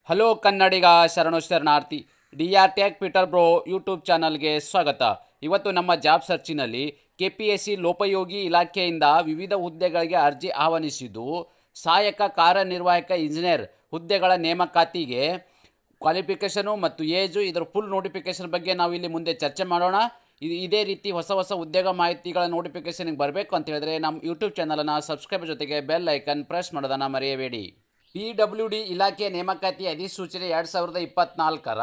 Hello ಕನ್ನಡಿಗ ಶರಣು ಶರಣಾರ್ಥಿ. DRTech Peter bro YouTube ಚಾನಲ್ಗೆ ಸ್ವಾಗತ. ಇವತ್ತು ನಮ್ಮ ಜಾಬ್ ಸರ್ಚಿನಲ್ಲಿ KPSC ಲೋಪಯೋಗಿ ಇಲಾಖೆಯಿಂದ ವಿವಿಧ ಹುದ್ದೆಗಳಿಗೆ ಅರ್ಜಿ ಆಹ್ವಾನಿಸಿದ್ದು, ಸಹಾಯಕ ಕಾರ್ಯನಿರ್ವಾಹಕ ಇಂಜಿನಿಯರ್ ಹುದ್ದೆಗಳ ನೇಮಕಾತಿಗೆ ಕ್ವಾಲಿಫಿಕೇಷನು ಮತ್ತು ಏಜು, ಇದರ ಫುಲ್ ನೋಟಿಫಿಕೇಷನ್ ಬಗ್ಗೆ ನಾವು ಇಲ್ಲಿ ಮುಂದೆ ಚರ್ಚೆ ಮಾಡೋಣ. ಇದೇ ರೀತಿ ಹೊಸ ಹೊಸ ಉದ್ಯೋಗ ಮಾಹಿತಿಗಳ ನೋಟಿಫಿಕೇಷನ್ಗೆ ಬರಬೇಕು ಅಂತ ಹೇಳಿದ್ರೆ ನಮ್ಮ ಯೂಟ್ಯೂಬ್ ಚಾನಲನ್ನು ಸಬ್ಸ್ಕ್ರೈಬ್ ಜೊತೆಗೆ ಬೆಲ್ ಐಕನ್ ಪ್ರೆಸ್ ಮಾಡೋದನ್ನು ಮರೆಯಬೇಡಿ. PWD ಇಲಾಖೆ ನೇಮಕಾತಿ ಅಧಿಸೂಚನೆ 2024ರ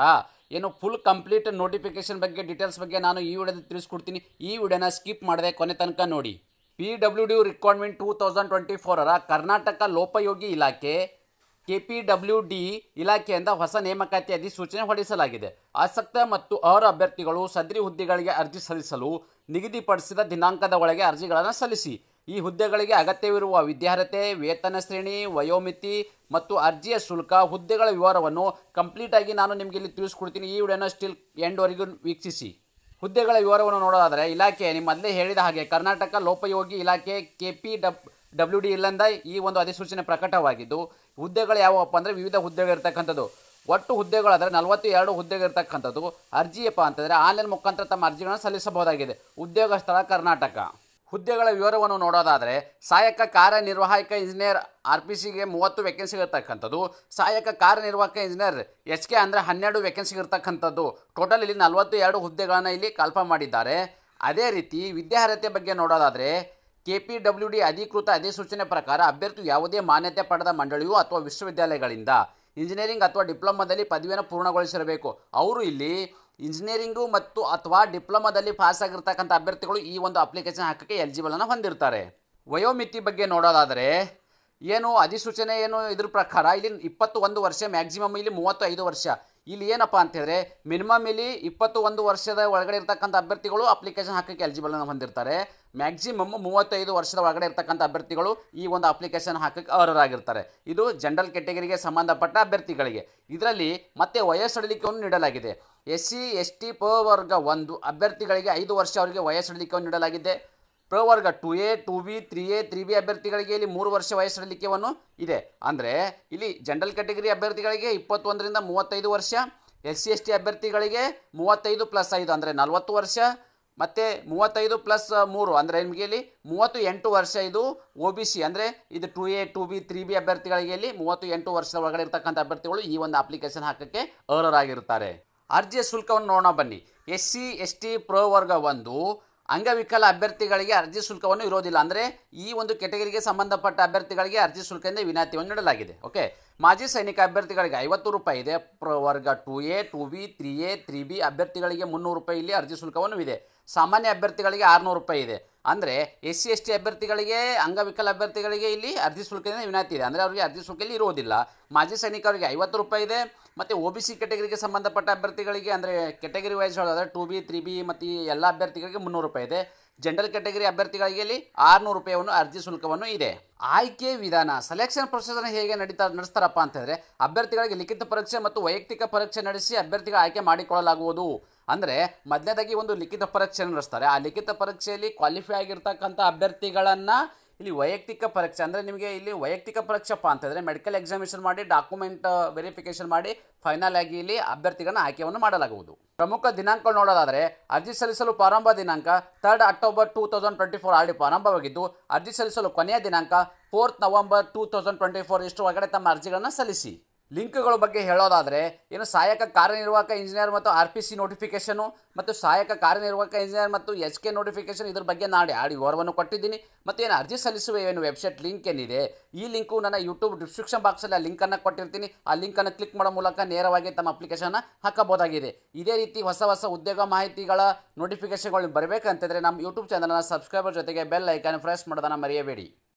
ಏನು ಫುಲ್ ಕಂಪ್ಲೀಟ್ ನೋಟಿಫಿಕೇಷನ್ ಬಗ್ಗೆ ಡೀಟೇಲ್ಸ್ ಬಗ್ಗೆ ನಾನು ಈ ವಿಡಿಯೋದಲ್ಲಿ ತಿಳಿಸ್ಕೊಡ್ತೀನಿ. ಈ ವಿಡಿಯೋನ ಸ್ಕಿಪ್ ಮಾಡದೆ ಕೊನೆ ತನಕ ನೋಡಿ. PWD ರಿಕ್ವೈರ್ಮೆಂಟ್ 2024ರ ಕರ್ನಾಟಕ ಲೋಪಯೋಗಿ ಇಲಾಖೆ KPWD ಇಲಾಖೆಯಿಂದ ಹೊಸ ನೇಮಕಾತಿ ಅಧಿಸೂಚನೆ ಹೊರಡಿಸಲಾಗಿದೆ. ಆಸಕ್ತ ಮತ್ತು ಅರ್ಹ ಅಭ್ಯರ್ಥಿಗಳು ಸದರಿ ಹುದ್ದೆಗಳಿಗೆ ಅರ್ಜಿ ಸಲ್ಲಿಸಲು ನಿಗದಿಪಡಿಸಿದ ದಿನಾಂಕದ ಒಳಗೆ ಅರ್ಜಿಗಳನ್ನು ಸಲ್ಲಿಸಿ. ಈ ಹುದ್ದೆಗಳಿಗೆ ಅಗತ್ಯವಿರುವ ವಿದ್ಯಾರ್ಹತೆ, ವೇತನ ಶ್ರೇಣಿ, ವಯೋಮಿತಿ ಮತ್ತು ಅರ್ಜಿಯ ಶುಲ್ಕ, ಹುದ್ದೆಗಳ ವಿವರವನ್ನು ಕಂಪ್ಲೀಟಾಗಿ ನಾನು ನಿಮಗೆ ಇಲ್ಲಿ ತಿಳಿಸ್ಕೊಡ್ತೀನಿ. ಈ ವಿಡಿಯೋನ ಸ್ಟಿಲ್ ಎಂಡ್ವರೆಗೂ ವೀಕ್ಷಿಸಿ. ಹುದ್ದೆಗಳ ವಿವರವನ್ನು ನೋಡೋದಾದರೆ, ಇಲಾಖೆ ನಿಮ್ಮ ಮೊದಲೇ ಹೇಳಿದ ಹಾಗೆ ಕರ್ನಾಟಕ ಲೋಪಯೋಗಿ ಇಲಾಖೆ KPWD ಇಲ್ಲಿಂದ ಈ ಒಂದು ಅಧಿಸೂಚನೆ ಪ್ರಕಟವಾಗಿದ್ದು, ಹುದ್ದೆಗಳು ಯಾವುವಪ್ಪ ಅಂದರೆ ವಿವಿಧ ಹುದ್ದೆಗಳಿರ್ತಕ್ಕಂಥದ್ದು. ಒಟ್ಟು ಹುದ್ದೆಗಳಾದರೆ 42 ಹುದ್ದೆಗಳಿರ್ತಕ್ಕಂಥದ್ದು. ಅರ್ಜಿಯಪ್ಪ ಅಂತಂದರೆ ಆನ್ಲೈನ್ ಮುಖಾಂತರ ತಮ್ಮ ಅರ್ಜಿಗಳನ್ನು ಸಲ್ಲಿಸಬಹುದಾಗಿದೆ. ಉದ್ಯೋಗ ಸ್ಥಳ ಕರ್ನಾಟಕ. ಹುದ್ದೆಗಳ ವಿವರವನ್ನು ನೋಡೋದಾದರೆ, ಸಹಾಯಕ ಕಾರ್ಯನಿರ್ವಾಹಕ ಇಂಜಿನಿಯರ್ RPCಗೆ 30 ವೇಕೆನ್ಸಿಗಳಿರ್ತಕ್ಕಂಥದ್ದು. ಸಹಾಯಕ ಕಾರ್ಯನಿರ್ವಾಹಕ ಇಂಜಿನಿಯರ್ HK ಅಂದರೆ 12 ವೇಕೆನ್ಸಿಗಳಿರ್ತಕ್ಕಂಥದ್ದು. ಟೋಟಲ್ ಇಲ್ಲಿ 42 ಹುದ್ದೆಗಳನ್ನು ಇಲ್ಲಿ ಕಲ್ಪನೆ ಮಾಡಿದ್ದಾರೆ. ಅದೇ ರೀತಿ ವಿದ್ಯಾರ್ಹತೆ ಬಗ್ಗೆ ನೋಡೋದಾದರೆ, KPWD ಅಧಿಕೃತ ಅಧಿಸೂಚನೆ ಪ್ರಕಾರ ಅಭ್ಯರ್ಥಿ ಯಾವುದೇ ಮಾನ್ಯತೆ ಪಡೆದ ಮಂಡಳಿಯು ಅಥವಾ ವಿಶ್ವವಿದ್ಯಾಲಯಗಳಿಂದ ಇಂಜಿನಿಯರಿಂಗ್ ಅಥವಾ ಡಿಪ್ಲೊಮಾದಲ್ಲಿ ಪದವಿಯನ್ನು ಪೂರ್ಣಗೊಳಿಸಿರಬೇಕು. ಅವರು ಇಲ್ಲಿ ಇಂಜಿನಿಯರಿಂಗು ಮತ್ತು ಅಥವಾ ಡಿಪ್ಲೊಮಾದಲ್ಲಿ ಪಾಸ್ ಆಗಿರ್ತಕ್ಕಂಥ ಅಭ್ಯರ್ಥಿಗಳು ಈ ಒಂದು ಅಪ್ಲಿಕೇಶನ್ ಹಾಕೋಕ್ಕೆ ಎಲಿಜಿಬಲನ್ನು ಹೊಂದಿರ್ತಾರೆ. ವಯೋಮಿತಿ ಬಗ್ಗೆ ನೋಡೋದಾದರೆ, ಏನು ಅಧಿಸೂಚನೆ ಏನು ಇದ್ರ ಪ್ರಕಾರ ಇಲ್ಲಿ 21 ವರ್ಷ, ಮ್ಯಾಕ್ಸಿಮಮ್ ಇಲ್ಲಿ 35 ವರ್ಷ. ಇಲ್ಲಿ ಏನಪ್ಪ ಅಂತ ಹೇಳಿದ್ರೆ ಮಿನಿಮಮ್ ಇಲ್ಲಿ 21 ವರ್ಷದ ಒಳಗಡೆ ಇರ್ತಕ್ಕಂಥ ಅಭ್ಯರ್ಥಿಗಳು ಅಪ್ಲಿಕೇಶನ್ ಹಾಕೋಕ್ಕೆ ಎಲಿಜಿಬಲನ್ನು ಹೊಂದಿರ್ತಾರೆ. ಮ್ಯಾಕ್ಸಿಮಮ್ 35 ವರ್ಷದ ಒಳಗಡೆ ಇರ್ತಕ್ಕಂಥ ಅಭ್ಯರ್ಥಿಗಳು ಈ ಒಂದು ಅಪ್ಲಿಕೇಶನ್ ಹಾಕೋಕ್ಕೆ ಅರ್ಹರಾಗಿರ್ತಾರೆ. ಇದು ಜನರಲ್ ಕ್ಯಾಟಗರಿಗೆ ಸಂಬಂಧಪಟ್ಟ ಅಭ್ಯರ್ಥಿಗಳಿಗೆ. ಇದರಲ್ಲಿ ಮತ್ತೆ ವಯೋಸಡಿಲಿಕೆಯನ್ನು ನೀಡಲಾಗಿದೆ. SC ST ಪ್ರವರ್ಗ 1 ಅಭ್ಯರ್ಥಿಗಳಿಗೆ 5 ವರ್ಷ ಅವರಿಗೆ ವಯೋಸಡಿಲಿಕೆಯನ್ನು ನೀಡಲಾಗಿದೆ. ಪ್ರವರ್ಗ 2A 2B 3A 3B ಅಭ್ಯರ್ಥಿಗಳಿಗೆ ಇಲ್ಲಿ 3 ವರ್ಷ ವಯೋಸಡಿಲಿಕೆಯನ್ನು ಇದೆ. ಅಂದರೆ ಇಲ್ಲಿ ಜನರಲ್ ಕ್ಯಾಟಗರಿ ಅಭ್ಯರ್ಥಿಗಳಿಗೆ 21ರಿಂದ 35 ವರ್ಷ, SC ST ಅಭ್ಯರ್ಥಿಗಳಿಗೆ 35 + 5 ಅಂದರೆ 40 ವರ್ಷ, ಮತ್ತು 35 + 3 ಅಂದರೆ ನಿಮಗೆ ಇಲ್ಲಿ 38 ವರ್ಷ. ಇದು OBC ಅಂದರೆ ಇದು 2A 2B 3B ಅಭ್ಯರ್ಥಿಗಳಿಗೆ ಇಲ್ಲಿ 38 ವರ್ಷದ ಒಳಗಡೆ ಇರ್ತಕ್ಕಂಥ ಅಭ್ಯರ್ಥಿಗಳು ಈ ಒಂದು ಅಪ್ಲಿಕೇಶನ್ ಹಾಕೋಕ್ಕೆ ಅರ್ಹರಾಗಿರ್ತಾರೆ. ಅರ್ಜಿಯ ಶುಲ್ಕವನ್ನು ನೋಡೋಣ ಬನ್ನಿ. SC ST ಪ್ರವರ್ಗ 1 ಅಂಗವಿಕಲ ಅಭ್ಯರ್ಥಿಗಳಿಗೆ ಅರ್ಜಿ ಶುಲ್ಕವನ್ನು ಇರೋದಿಲ್ಲ. ಅಂದರೆ ಈ ಒಂದು ಕೆಟಗರಿಗೆ ಸಂಬಂಧಪಟ್ಟ ಅಭ್ಯರ್ಥಿಗಳಿಗೆ ಅರ್ಜಿ ಶುಲ್ಕದಿಂದ ವಿನಾಯಿತಿಯನ್ನು ನೀಡಲಾಗಿದೆ. ಓಕೆ. ಮಾಜಿ ಸೈನಿಕ ಅಭ್ಯರ್ಥಿಗಳಿಗೆ 50 ರೂಪಾಯಿ ಇದೆ. ಪ್ರವರ್ಗ 2A 2B 3A 3B ಅಭ್ಯರ್ಥಿಗಳಿಗೆ 300 ರೂಪಾಯಿ ಇಲ್ಲಿ ಅರ್ಜಿ ಶುಲ್ಕವನ್ನು ಇದೆ. ಸಾಮಾನ್ಯ ಅಭ್ಯರ್ಥಿಗಳಿಗೆ 600 ರೂಪಾಯಿ ಇದೆ. ಅಂದರೆ SC ST ಅಭ್ಯರ್ಥಿಗಳಿಗೆ, ಅಂಗವಿಕಲ ಅಭ್ಯರ್ಥಿಗಳಿಗೆ ಇಲ್ಲಿ ಅರ್ಜಿ ಶುಲ್ಕದಿಂದ ವಿನಾಯಿತಿ ಇದೆ. ಅಂದರೆ ಅವರಿಗೆ ಅರ್ಜಿ ಶುಲ್ಕ ಇಲ್ಲಿ ಇರುವುದಿಲ್ಲ. ಮಾಜಿ ಸೈನಿಕರಿಗೆ 50 ರೂಪಾಯಿ ಇದೆ. ಮತ್ತು OBC ಕೆಟಗರಿಗೆ ಸಂಬಂಧಪಟ್ಟ ಅಭ್ಯರ್ಥಿಗಳಿಗೆ ಅಂದರೆ ಕೆಟಗರಿ ವೈಸ್ ಹೇಳೋದಾದರೆ 2B 3B ಮತ್ತು ಈ ಎಲ್ಲ ಅಭ್ಯರ್ಥಿಗಳಿಗೆ 300 ರೂಪಾಯಿ ಇದೆ. ಜನರಲ್ ಕ್ಯಾಟಗರಿ ಅಭ್ಯರ್ಥಿಗಳಿಗೆ ಇಲ್ಲಿ 600 ರೂಪಾಯಿಯನ್ನು ಅರ್ಜಿ ಶುಲ್ಕವನ್ನು ಇದೆ. ಆಯ್ಕೆ ವಿಧಾನ, ಸೆಲೆಕ್ಷನ್ ಪ್ರೊಸೆಸರ್ ಹೇಗೆ ನಡೆಸ್ತಾರಪ್ಪ ಅಂತ ಹೇಳಿದ್ರೆ, ಅಭ್ಯರ್ಥಿಗಳಿಗೆ ಲಿಖಿತ ಪರೀಕ್ಷೆ ಮತ್ತು ವೈಯಕ್ತಿಕ ಪರೀಕ್ಷೆ ನಡೆಸಿ ಅಭ್ಯರ್ಥಿಗಳ ಆಯ್ಕೆ ಮಾಡಿಕೊಳ್ಳಲಾಗುವುದು. ಅಂದರೆ ಮೊದಲನೇದಾಗಿ ಒಂದು ಲಿಖಿತ ಪರೀಕ್ಷೆ ನಡೆಸ್ತಾರೆ. ಆ ಲಿಖಿತ ಪರೀಕ್ಷೆಯಲ್ಲಿ ಕ್ವಾಲಿಫೈ ಆಗಿರ್ತಕ್ಕಂಥ ಅಭ್ಯರ್ಥಿಗಳನ್ನು ಇಲ್ಲಿ ವೈಯಕ್ತಿಕ ಪರೀಕ್ಷೆ ಅಂದರೆ ನಿಮಗೆ ಇಲ್ಲಿ ವೈಯಕ್ತಿಕ ಪರೀಕ್ಷೆಪ್ಪ ಅಂತಂದರೆ ಮೆಡಿಕಲ್ ಎಕ್ಸಾಮಿನೇಷನ್ ಮಾಡಿ ಡಾಕ್ಯುಮೆಂಟ್ ವೆರಿಫಿಕೇಷನ್ ಮಾಡಿ ಫೈನಲ್ ಆಗಿ ಇಲ್ಲಿ ಅಭ್ಯರ್ಥಿಗಳನ್ನ ಆಯ್ಕೆಯನ್ನು ಮಾಡಲಾಗುವುದು. ಪ್ರಮುಖ ದಿನಾಂಕಗಳು ನೋಡೋದಾದರೆ, ಅರ್ಜಿ ಸಲ್ಲಿಸಲು ಪ್ರಾರಂಭ ದಿನಾಂಕ 3 ಅಕ್ಟೋಬರ್ 2024 ಆಲ್ರೆಡಿ ಪ್ರಾರಂಭವಾಗಿದ್ದು, ಅರ್ಜಿ ಸಲ್ಲಿಸಲು ಕೊನೆಯ ದಿನಾಂಕ 4 ನವೆಂಬರ್ 2024 ಇಷ್ಟು ಒಳಗಡೆ ತಮ್ಮ ಅರ್ಜಿಗಳನ್ನು ಸಲ್ಲಿಸಿ. ಲಿಂಕ್ಗಳ ಬಗ್ಗೆ ಹೇಳೋದಾದರೆ, ಏನು ಸಹಾಯಕ ಕಾರ್ಯನಿರ್ವಾಹಕ ಇಂಜಿನಿಯರ್ ಮತ್ತು RPC ನೋಟಿಫಿಕೇಷನು ಮತ್ತು ಸಹಾಯಕ ಕಾರ್ಯನಿರ್ವಾಹಕ ಇಂಜಿನಿಯರ್ ಮತ್ತು HK ನೋಟಿಫಿಕೇಷನ್ ಇದ್ರ ಬಗ್ಗೆ ಆಡಿ ವಿವರವನ್ನು ಕೊಟ್ಟಿದ್ದೀನಿ. ಮತ್ತು ಏನು ಅರ್ಜಿ ಸಲ್ಲಿಸುವ ಏನು ವೆಬ್ಸೈಟ್ ಲಿಂಕ್ ಏನಿದೆ, ಈ ಲಿಂಕು ನನ್ನ ಯೂಟ್ಯೂಬ್ ಡಿಸ್ಕ್ರಿಪ್ಷನ್ ಬಾಕ್ಸಲ್ಲಿ ಆ ಲಿಂಕನ್ನು ಕೊಟ್ಟಿರ್ತೀನಿ. ಆ ಲಿಂಕನ್ನು ಕ್ಲಿಕ್ ಮಾಡೋ ಮೂಲಕ ನೇರವಾಗಿ ತಮ್ಮ ಅಪ್ಲಿಕೇಶನ್ನ ಹಾಕಬಹುದಾಗಿದೆ. ಇದೇ ರೀತಿ ಹೊಸ ಹೊಸ ಉದ್ಯೋಗ ಮಾಹಿತಿಗಳ ನೋಟಿಫಿಕೇಷನ್ಗಳು ಬರಬೇಕಂತಿದ್ರೆ ನಮ್ಮ ಯೂಟ್ಯೂಬ್ ಚಾನಲನ್ನು ಸಬ್ಸ್ಕ್ರೈಬರ್ ಜೊತೆಗೆ ಬೆಲ್ ಐಕಾನ್ ಪ್ರೆಸ್ ಮಾಡೋದನ್ನು ಮರೆಯಬೇಡಿ.